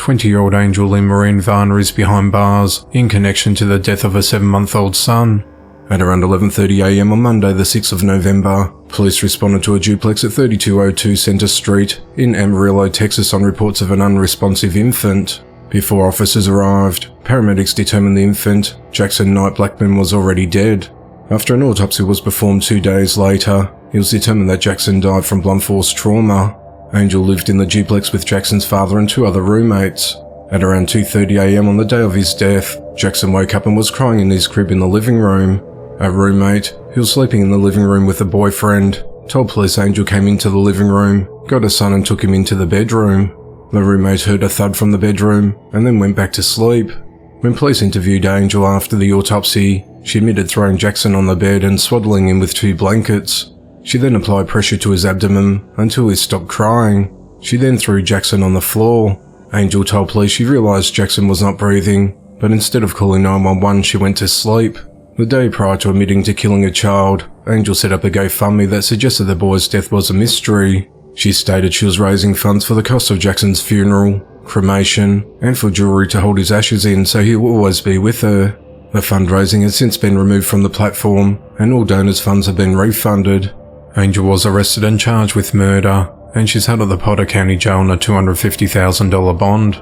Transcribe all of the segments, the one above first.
20-year-old Angel Lynn Maureen Varner is behind bars in connection to the death of her 7-month-old son. At around 11:30 a.m. on Monday the 6th of November, police responded to a duplex at 3202 Center Street in Amarillo, Texas on reports of an unresponsive infant. Before officers arrived, paramedics determined the infant, Jackson Knight Blackman, was already dead. After an autopsy was performed 2 days later, it was determined that Jackson died from blunt force trauma. Angel lived in the duplex with Jackson's father and 2 other roommates. At around 2:30 a.m. on the day of his death, Jackson woke up and was crying in his crib in the living room. A roommate, who was sleeping in the living room with a boyfriend, told police Angel came into the living room, got her son and took him into the bedroom. The roommate heard a thud from the bedroom and then went back to sleep. When police interviewed Angel after the autopsy, she admitted throwing Jackson on the bed and swaddling him with 2 blankets. She then applied pressure to his abdomen until he stopped crying. She then threw Jackson on the floor. Angel told police she realized Jackson was not breathing, but instead of calling 911, she went to sleep. The day prior to admitting to killing a child, Angel set up a GoFundMe that suggested the boy's death was a mystery. She stated she was raising funds for the cost of Jackson's funeral, cremation, and for jewelry to hold his ashes in so he will always be with her. The fundraising has since been removed from the platform, and all donors' funds have been refunded. Angel was arrested and charged with murder, and she's held at the Potter County Jail on a $250,000 bond.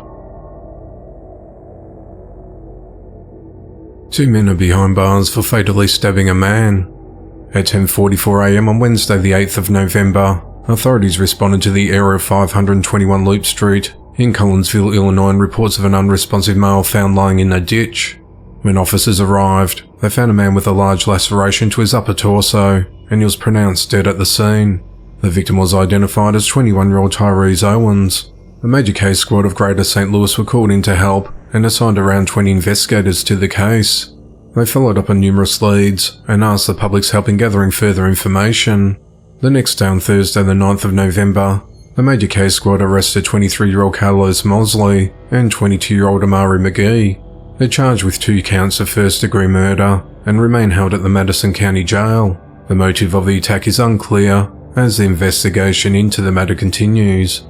2 men are behind bars for fatally stabbing a man. At 10:44 a.m. on Wednesday the 8th of November, authorities responded to the area of 521 Loop Street in Collinsville, Illinois, and reports of an unresponsive male found lying in a ditch. When officers arrived, they found a man with a large laceration to his upper torso, and he was pronounced dead at the scene. The victim was identified as 21-year-old Tyrese Owens. A major case squad of Greater St. Louis were called in to help and assigned around 20 investigators to the case. They followed up on numerous leads and asked the public's help in gathering further information. The next day, on Thursday the 9th of November, the major case squad arrested 23-year-old Carlos Mosley and 22-year-old Amari McGee. They're charged with 2 counts of first-degree murder and remain held at the Madison County Jail. The motive of the attack is unclear, as the investigation into the matter continues.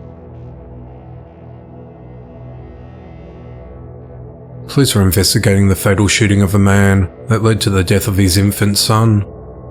Police are investigating the fatal shooting of a man that led to the death of his infant son.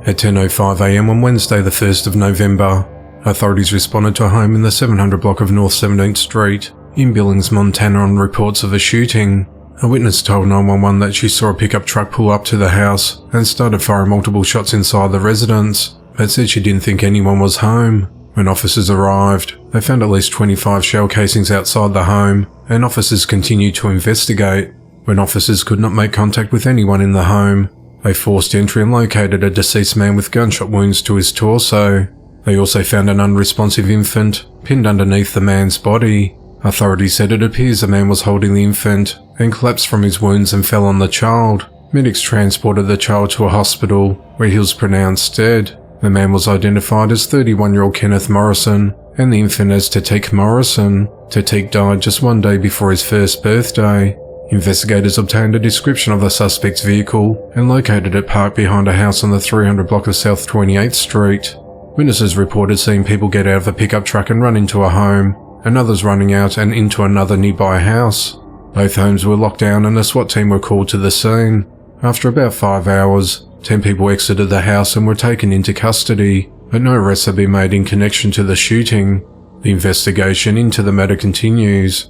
At 10:05 a.m. on Wednesday the 1st of November, authorities responded to a home in the 700 block of North 17th Street in Billings, Montana on reports of a shooting. A witness told 911 that she saw a pickup truck pull up to the house and started firing multiple shots inside the residence, but said she didn't think anyone was home. When officers arrived, they found at least 25 shell casings outside the home, and officers continued to investigate. When officers could not make contact with anyone in the home, they forced entry and located a deceased man with gunshot wounds to his torso. They also found an unresponsive infant pinned underneath the man's body. Authorities said it appears the man was holding the infant and collapsed from his wounds and fell on the child. Medics transported the child to a hospital where he was pronounced dead. The man was identified as 31-year-old Kenneth Morrison and the infant as Tatik Morrison. Tatik died just 1 day before his first birthday. Investigators obtained a description of the suspect's vehicle and located it parked behind a house on the 300 block of South 28th Street. Witnesses reported seeing people get out of a pickup truck and run into a home, and others running out and into another nearby house. Both homes were locked down and a SWAT team were called to the scene. After about 5 hours, 10 people exited the house and were taken into custody, but no arrests have been made in connection to the shooting. The investigation into the matter continues.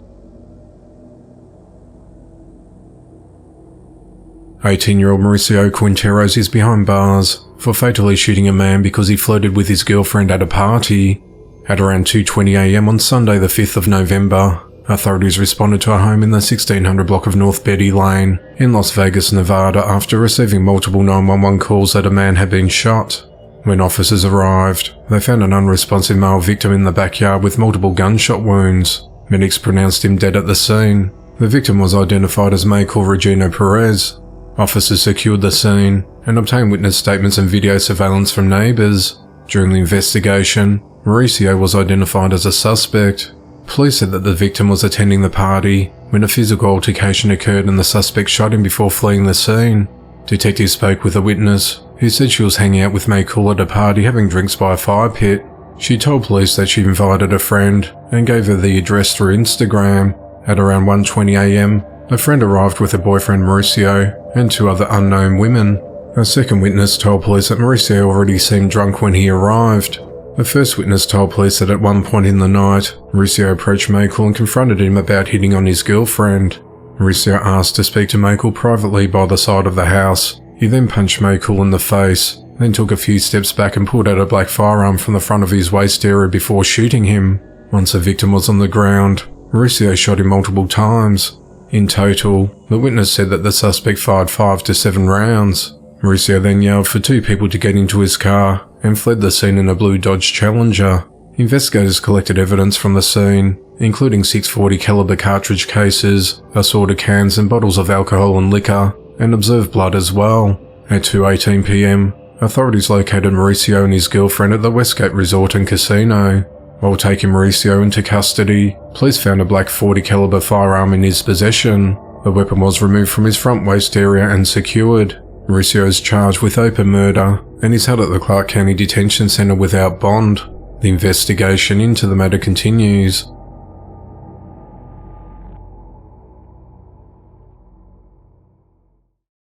18-year-old Mauricio Quinteros is behind bars for fatally shooting a man because he flirted with his girlfriend at a party. At around 2:20 a.m. on Sunday the 5th of November, authorities responded to a home in the 1600 block of North Betty Lane in Las Vegas, Nevada after receiving multiple 911 calls that a man had been shot. When officers arrived, they found an unresponsive male victim in the backyard with multiple gunshot wounds. Medics pronounced him dead at the scene. The victim was identified as Michael Regino Perez. Officers secured the scene and obtained witness statements and video surveillance from neighbours. During the investigation, Mauricio was identified as a suspect. Police said that the victim was attending the party when a physical altercation occurred and the suspect shot him before fleeing the scene. Detectives spoke with a witness who said she was hanging out with Michael at a party having drinks by a fire pit. She told police that she invited a friend and gave her the address through Instagram. At around 1:20 a.m, a friend arrived with her boyfriend Mauricio and 2 other unknown women. A second witness told police that Mauricio already seemed drunk when he arrived. The first witness told police that at one point in the night, Mauricio approached Michael and confronted him about hitting on his girlfriend. Mauricio asked to speak to Michael privately by the side of the house. He then punched Michael in the face, then took a few steps back and pulled out a black firearm from the front of his waist area before shooting him. Once the victim was on the ground, Mauricio shot him multiple times. In total, the witness said that the suspect fired 5 to 7 rounds. Mauricio then yelled for 2 people to get into his car and fled the scene in a blue Dodge Challenger. Investigators collected evidence from the scene, including 640 caliber cartridge cases, assorted cans and bottles of alcohol and liquor, and observed blood as well. At 2:18 p.m, authorities located Mauricio and his girlfriend at the Westgate Resort and Casino. While taking Mauricio into custody, police found a black .40 caliber firearm in his possession. The weapon was removed from his front waist area and secured. Mauricio is charged with open murder and is held at the Clark County Detention Center without bond. The investigation into the matter continues.